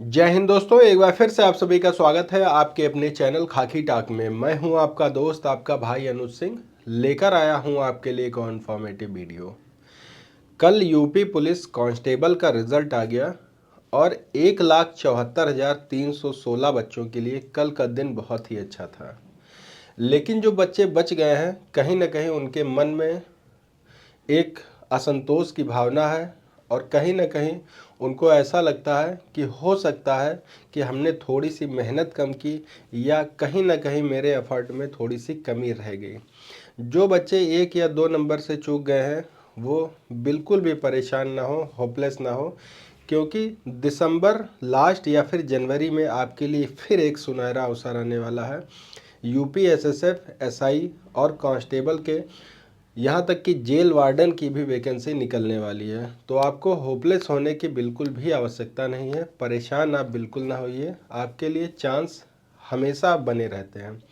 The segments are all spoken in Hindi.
जय हिंद दोस्तों, एक बार फिर से आप सभी का स्वागत है आपके अपने चैनल खाकी टाक में। मैं हूं आपका दोस्त, आपका भाई अनुज सिंह, लेकर आया हूं आपके लिए एक इन्फॉर्मेटिव वीडियो। कल यूपी पुलिस कांस्टेबल का रिजल्ट आ गया और 1,74,316 बच्चों के लिए कल का दिन बहुत ही अच्छा था। लेकिन जो बच्चे बच गए हैं, कहीं ना कहीं उनके मन में एक असंतोष की भावना है और कहीं ना कहीं उनको ऐसा लगता है कि हो सकता है कि हमने थोड़ी सी मेहनत कम की या कहीं ना कहीं मेरे एफर्ट में थोड़ी सी कमी रह गई। जो बच्चे 1 या 2 नंबर से चूक गए हैं वो बिल्कुल भी परेशान ना हो, होपलेस ना हो, क्योंकि दिसंबर लास्ट या फिर जनवरी में आपके लिए फिर एक सुनहरा अवसर आने वाला है। यूपी एसएसएफ, एसआई और कांस्टेबल के, यहाँ तक कि जेल वार्डन की भी वैकेंसी निकलने वाली है। तो आपको होपलेस होने की बिल्कुल भी आवश्यकता नहीं है, परेशान आप बिल्कुल ना होइए। आपके लिए चांस हमेशा बने रहते हैं,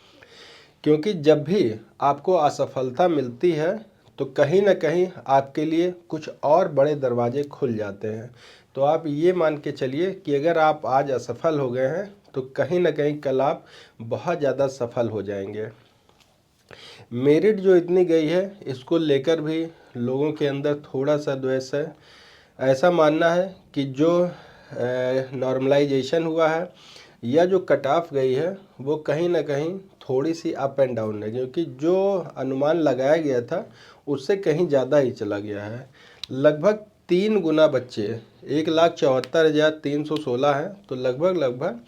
क्योंकि जब भी आपको असफलता मिलती है तो कहीं ना कहीं आपके लिए कुछ और बड़े दरवाजे खुल जाते हैं। तो आप ये मान के चलिए कि अगर आप आज असफल हो गए हैं तो कहीं ना कहीं कल आप बहुत ज़्यादा सफल हो जाएंगे। मेरिट जो इतनी गई है इसको लेकर भी लोगों के अंदर थोड़ा सा द्वेष है। ऐसा मानना है कि जो नॉर्मलाइजेशन हुआ है या जो कट ऑफ गई है वो कहीं ना कहीं थोड़ी सी अप एंड डाउन है, क्योंकि जो अनुमान लगाया गया था उससे कहीं ज़्यादा ही चला गया है। लगभग 3 गुना बच्चे, 1,74,316 है, तो लगभग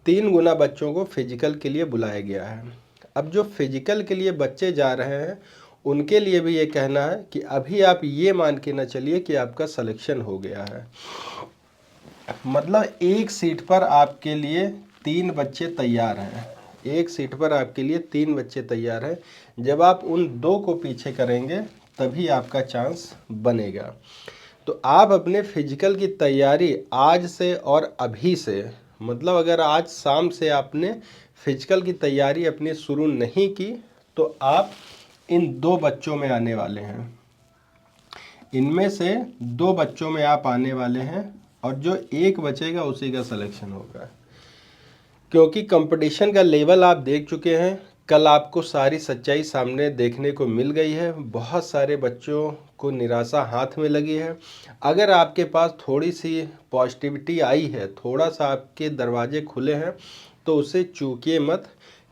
3 गुना बच्चों को फिजिकल के लिए बुलाया गया है। अब जो फिजिकल के लिए बच्चे जा रहे हैं उनके लिए भी ये कहना है कि अभी आप ये मान के ना चलिए कि आपका सिलेक्शन हो गया है। मतलब एक सीट पर आपके लिए 3 बच्चे तैयार हैं, एक सीट पर आपके लिए 3 बच्चे तैयार हैं। जब आप उन 2 को पीछे करेंगे तभी आपका चांस बनेगा। तो आप अपने फिजिकल की तैयारी आज से और अभी से, मतलब अगर आज शाम से आपने फिजिकल की तैयारी अपनी शुरू नहीं की तो आप इन 2 बच्चों में आने वाले हैं। इनमें से 2 बच्चों में आप आने वाले हैं और जो एक बचेगा उसी का सिलेक्शन होगा, क्योंकि कंपटीशन का लेवल आप देख चुके हैं। कल आपको सारी सच्चाई सामने देखने को मिल गई है। बहुत सारे बच्चों को निराशा हाथ में लगी है। अगर आपके पास थोड़ी सी पॉजिटिविटी आई है, थोड़ा सा आपके दरवाजे खुले हैं, तो उसे चूकिए मत।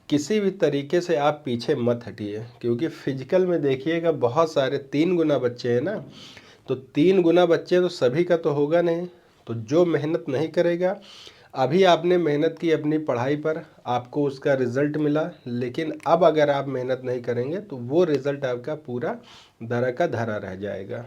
किसी भी तरीके से आप पीछे मत हटिए, क्योंकि फिजिकल में देखिएगा बहुत सारे 3 गुना बच्चे हैं ना। तो 3 गुना बच्चे तो सभी का तो होगा नहीं। तो जो मेहनत नहीं करेगा, अभी आपने मेहनत की अपनी पढ़ाई पर, आपको उसका रिज़ल्ट मिला, लेकिन अब अगर आप मेहनत नहीं करेंगे तो वो रिज़ल्ट आपका पूरा धरा का धरा रह जाएगा।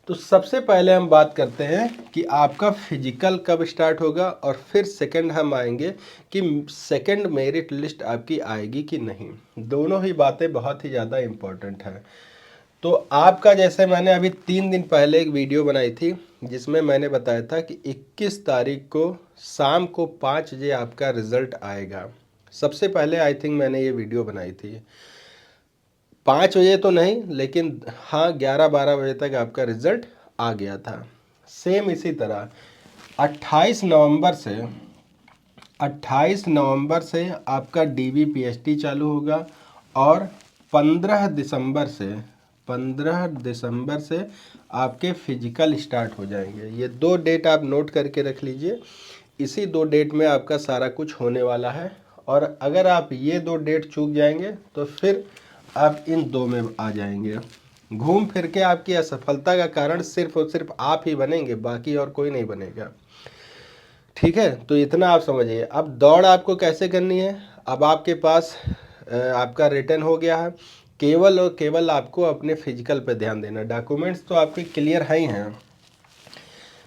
तो सबसे पहले हम बात करते हैं कि आपका फिजिकल कब स्टार्ट होगा और फिर सेकंड हम आएंगे कि सेकंड मेरिट लिस्ट आपकी आएगी कि नहीं। दोनों ही बातें बहुत ही ज़्यादा इम्पोर्टेंट हैं। तो आपका, जैसे मैंने अभी 3 दिन पहले एक वीडियो बनाई थी जिसमें मैंने बताया था कि 21 तारीख को शाम को 5 बजे आपका रिज़ल्ट आएगा। सबसे पहले आई थिंक मैंने ये वीडियो बनाई थी 5 बजे तो नहीं, लेकिन हाँ 11-12 बजे तक आपका रिज़ल्ट आ गया था। सेम इसी तरह 28 नवंबर से 28 नवंबर से आपका DBPST चालू होगा और 15 दिसंबर से 15 दिसंबर से आपके फिजिकल स्टार्ट हो जाएंगे। ये 2 डेट आप नोट करके रख लीजिए। इसी 2 डेट में आपका सारा कुछ होने वाला है। और अगर आप ये 2 डेट चूक जाएंगे तो फिर आप इन 2 में आ जाएंगे। घूम फिर के आपकी असफलता का कारण सिर्फ और सिर्फ आप ही बनेंगे, बाकी और कोई नहीं बनेगा। ठीक है, तो इतना आप समझिए। अब दौड़ आपको कैसे करनी है। अब आपके पास आपका रिटर्न हो गया है, केवल और केवल आपको अपने फिजिकल पे ध्यान देना। डॉक्यूमेंट्स तो आपके क्लियर है ही हैं।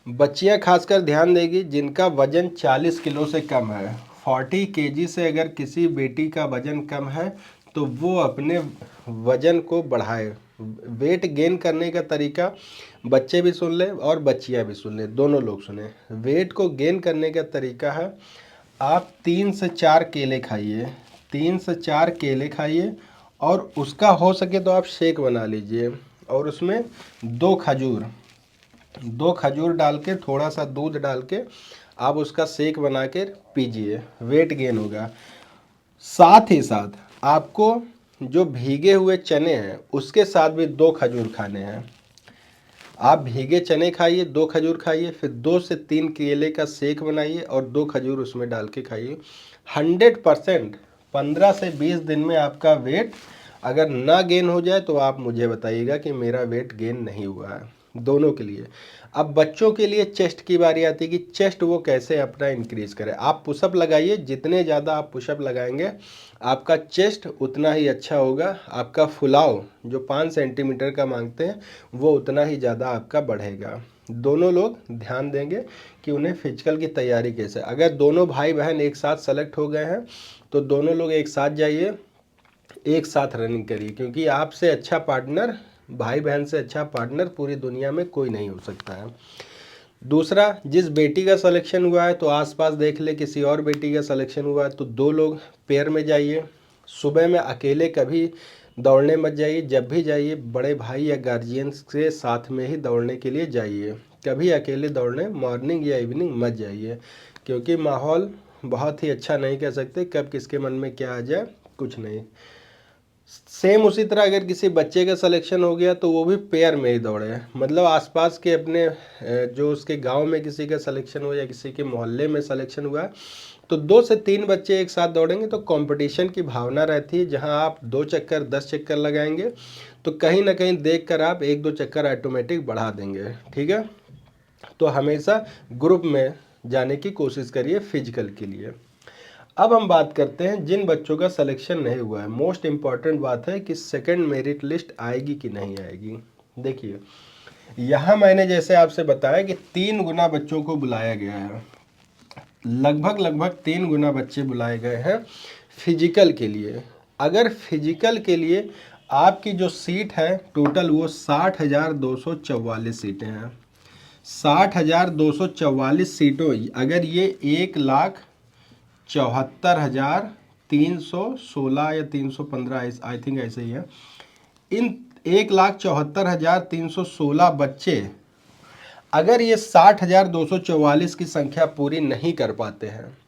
बच्चियां खासकर ध्यान देगी जिनका वजन 40 किलो से कम है। 40 केजी से अगर किसी बेटी का वजन कम है तो वो अपने वजन को बढ़ाए। वेट गेन करने का तरीका बच्चे भी सुन लें और बच्चियां भी सुन लें, दोनों लोग सुने। वेट को गेन करने का तरीका है, आप 3 से 4 केले खाइए, 3 से 4 केले खाइए और उसका हो सके तो आप शेक बना लीजिए और उसमें 2 खजूर, 2 खजूर डाल के थोड़ा सा दूध डाल के आप उसका शेक बना के पीजिए, वेट गेन होगा। साथ ही साथ आपको जो भीगे हुए चने हैं उसके साथ भी 2 खजूर खाने हैं। आप भीगे चने खाइए, 2 खजूर खाइए, फिर 2 से 3 केले का शेक बनाइए और 2 खजूर उसमें डाल के खाइए। 100% 15 से 20 दिन में आपका वेट अगर ना गेन हो जाए तो आप मुझे बताइएगा कि मेरा वेट गेन नहीं हुआ है, दोनों के लिए। अब बच्चों के लिए चेस्ट की बारी आती है कि चेस्ट वो कैसे अपना इंक्रीज़ करें। आप पुशअप लगाइए, जितने ज़्यादा आप पुशअप लगाएंगे आपका चेस्ट उतना ही अच्छा होगा। आपका फुलाव जो 5 सेंटीमीटर का मांगते हैं वो उतना ही ज़्यादा आपका बढ़ेगा। दोनों लोग ध्यान देंगे कि उन्हें फिजिकल की तैयारी कैसे। अगर दोनों भाई बहन एक साथ सेलेक्ट हो गए हैं तो दोनों लोग एक साथ जाइए, एक साथ रनिंग करिए, क्योंकि आपसे अच्छा पार्टनर, भाई बहन से अच्छा पार्टनर पूरी दुनिया में कोई नहीं हो सकता है। दूसरा, जिस बेटी का सिलेक्शन हुआ है तो आसपास देख ले किसी और बेटी का सिलेक्शन हुआ है तो 2 लोग पेयर में जाइए। सुबह में अकेले कभी दौड़ने मत जाइए, जब भी जाइए बड़े भाई या गार्जियंस के साथ में ही दौड़ने के लिए जाइए। कभी अकेले दौड़ने मॉर्निंग या इवनिंग मत जाइए, क्योंकि माहौल बहुत ही अच्छा नहीं कह सकते, कब किसके मन में क्या आ जाए कुछ नहीं। सेम उसी तरह अगर किसी बच्चे का सिलेक्शन हो गया तो वो भी पेयर में ही दौड़े, मतलब आसपास के अपने जो उसके गांव में किसी का सिलेक्शन हो या किसी के मोहल्ले में सिलेक्शन हुआ तो 2 से 3 बच्चे एक साथ दौड़ेंगे तो कंपटीशन की भावना रहती है। जहां आप 2 चक्कर 10 चक्कर लगाएंगे तो कहीं ना कहीं देख कर आप 1-2 चक्कर ऑटोमेटिक बढ़ा देंगे, ठीक है। तो हमेशा ग्रुप में जाने की कोशिश करिए फिजिकल के लिए। अब हम बात करते हैं जिन बच्चों का सिलेक्शन नहीं हुआ है। मोस्ट इम्पॉर्टेंट बात है कि सेकंड मेरिट लिस्ट आएगी कि नहीं आएगी। देखिए, यहाँ मैंने जैसे आपसे बताया कि 3 गुना बच्चों को बुलाया गया है, लगभग 3 गुना बच्चे बुलाए गए हैं फिजिकल के लिए। अगर फिजिकल के लिए आपकी जो सीट है टोटल वो 60,244 सीटें हैं। 60,244 सीटों, अगर ये 1,74,316 या 315 आई थिंक ऐसे ही है, इन 1,74,316 बच्चे अगर ये 60,244 की संख्या पूरी नहीं कर पाते हैं,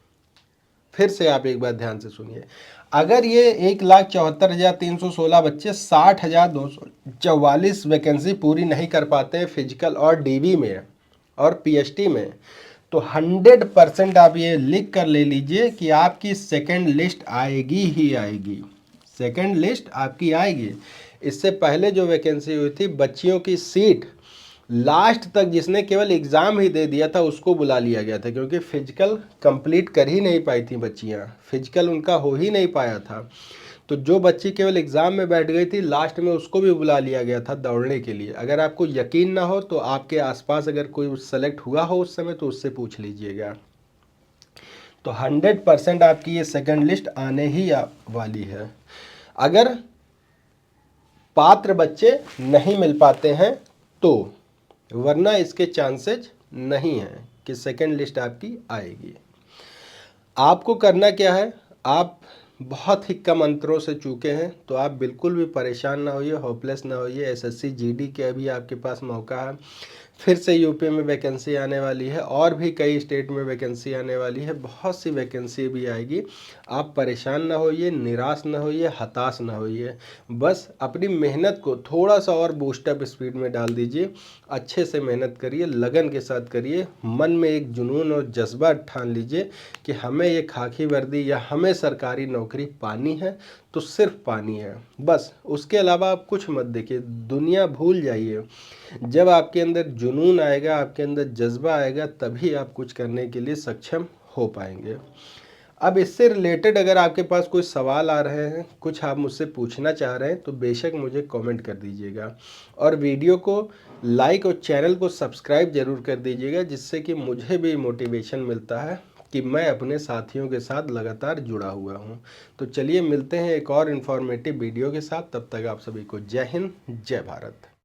फिर से आप एक बार ध्यान से सुनिए, अगर ये 1,74,316 बच्चे 60,244 वैकेंसी पूरी नहीं कर पाते हैं फिजिकल और डीवी में और पीएचटी में, तो 100% आप ये लिख कर ले लीजिए कि आपकी सेकंड लिस्ट आएगी ही आएगी। सेकंड लिस्ट आपकी आएगी। इससे पहले जो वैकेंसी हुई थी बच्चियों की सीट लास्ट तक जिसने केवल एग्ज़ाम ही दे दिया था उसको बुला लिया गया था, क्योंकि फिजिकल कंप्लीट कर ही नहीं पाई थी बच्चियां, फिजिकल उनका हो ही नहीं पाया था। तो जो बच्ची केवल एग्ज़ाम में बैठ गई थी लास्ट में उसको भी बुला लिया गया था दौड़ने के लिए। अगर आपको यकीन ना हो तो आपके आसपास अगर कोई सेलेक्ट हुआ हो उस समय तो उससे पूछ लीजिएगा। तो 100% आपकी ये सेकंड लिस्ट आने ही वाली है। अगर पात्र बच्चे नहीं मिल पाते हैं तो, वरना इसके चांसेस नहीं हैं कि सेकंड लिस्ट आपकी आएगी। आपको करना क्या है, आप बहुत ही कम अंतरों से चूके हैं तो आप बिल्कुल भी परेशान ना होइए, होपलेस ना होइए। एसएससी जीडी के अभी आपके पास मौका है, फिर से यूपी में वैकेंसी आने वाली है और भी कई स्टेट में वैकेंसी आने वाली है, बहुत सी वैकेंसी भी आएगी। आप परेशान ना होइए, निराश ना होइए, हताश ना होइए, बस अपनी मेहनत को थोड़ा सा और बूस्टअप स्पीड में डाल दीजिए। अच्छे से मेहनत करिए, लगन के साथ करिए, मन में एक जुनून और जज्बा ठान लीजिए कि हमें ये खाकी वर्दी या हमें सरकारी नौकरी पानी है तो सिर्फ पानी है, बस। उसके अलावा आप कुछ मत देखिए, दुनिया भूल जाइए। जब आपके अंदर जुनून आएगा, आपके अंदर जज्बा आएगा, तभी आप कुछ करने के लिए सक्षम हो पाएंगे। अब इससे रिलेटेड अगर आपके पास कोई सवाल आ रहे हैं, कुछ आप मुझसे पूछना चाह रहे हैं तो बेशक मुझे कमेंट कर दीजिएगा और वीडियो को लाइक और चैनल को सब्सक्राइब ज़रूर कर दीजिएगा, जिससे कि मुझे भी मोटिवेशन मिलता है कि मैं अपने साथियों के साथ लगातार जुड़ा हुआ हूं। तो चलिए मिलते हैं एक और इन्फॉर्मेटिव वीडियो के साथ, तब तक आप सभी को जय हिंद, जय भारत।